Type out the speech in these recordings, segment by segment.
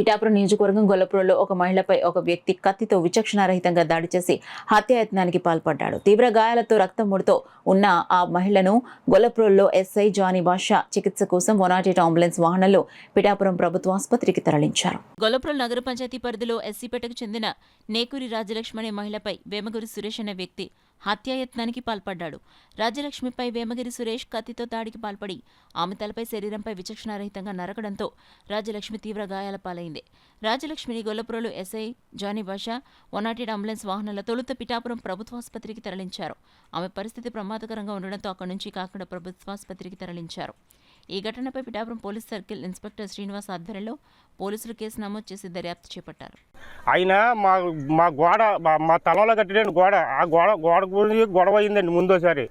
పిఠాపురం నియోజకవర్గం గొల్లపురంలో ఒక మహిళపై ఒక వ్యక్తి కత్తితో విచక్షణారహితంగా దాడి చేసి హత్యాయత్నానికి పాల్పడ్డాడు. తీవ్ర గాయాలతో రక్తముడితో ఉన్న ఆ మహిళను గొల్లపురంలో ఎస్ఐ జానీ బాషా చికిత్స కోసం 108 అంబులెన్స్ వాహనంలో పిఠాపురం ప్రభుత్వ ఆసుపత్రికి తరలించారు. గొల్లపురం నగర పంచాయతీ పరిధిలో ఎస్సీపేటకు చెందిన నేకూరి రాజలక్ష్మి అనే మహిళపై వేమగిరి సురేష్ అనే వ్యక్తి హత్యాయత్నానికి పాల్పడ్డాడు. రాజలక్ష్మిపై వేమగిరి సురేష్ కత్తితో దాడికి పాల్పడి ఆమె తలపై శరీరంపై విచక్షణారహితంగా నరకడంతో రాజలక్ష్మి తీవ్ర గాయాల పాలైంది. రాజలక్ష్మిని గొల్లపురంలో ఎస్ఐ జానీ బాషా 108 అంబులెన్స్ వాహనాల తొలుత పిఠాపురం ప్రభుత్వాసుపత్రికి తరలించారు. ఆమె పరిస్థితి ప్రమాదకరంగా ఉండడంతో అక్కడి నుంచి కాకినాడ ప్రభుత్వాసుపత్రికి తరలించారు. ఈ ఘటనపై Pithapuram police circle inspector Srinivas ఆధ్వర్యంలో పోలీసులు కేసు నమోదు చేసి దర్యాప్తు చేపట్టారు. ఆయన మా గోడ మా తలంలో కట్టిన గోడ ఆ గోడ గురించి గొడవ అయిందండి ముందోసారి.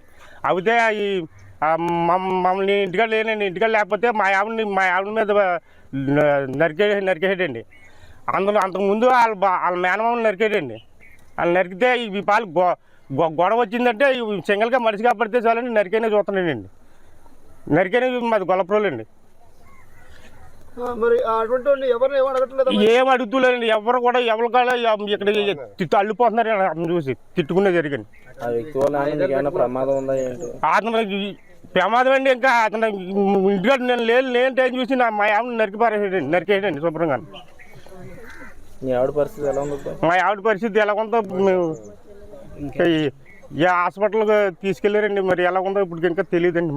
అయితే ఈ మమ్మల్ని ఇంటికాడ లేనండి, ఇంటికాడ లేకపోతే మా ఆవిడ మీద నరికేసాడండి. అంతకుముందు వాళ్ళ మేనమామని నరికేయండి. వాళ్ళు నరికితే ఈ పాలు గొడవ వచ్చిందంటే సింగల్గా మనిషి కాపాడితే చాలండి నరికైనా చూస్తున్నాడండి. నరికైనా మాది గొల్లపురంలో అండి. ఏం అడుగుతులేండి, ఎవరు కూడా ఎవరు కూడా ఇక్కడ అల్లిపోతున్నారు చూసి తిట్టుకునే జరిగింది. ప్రమాదం అండి. ఇంకా అతను ఇంటికాడ నేను లేని టైం చూసి మా ఆవిడ నరికేయండి శుభ్రంగా. మా ఆవిడ పరిస్థితి ఎలా ఉందో మేము హాస్పిటల్కి తీసుకెళ్ళారండి. మరి ఎలా ఉందో ఇప్పుడు ఇంకా తెలియదండి.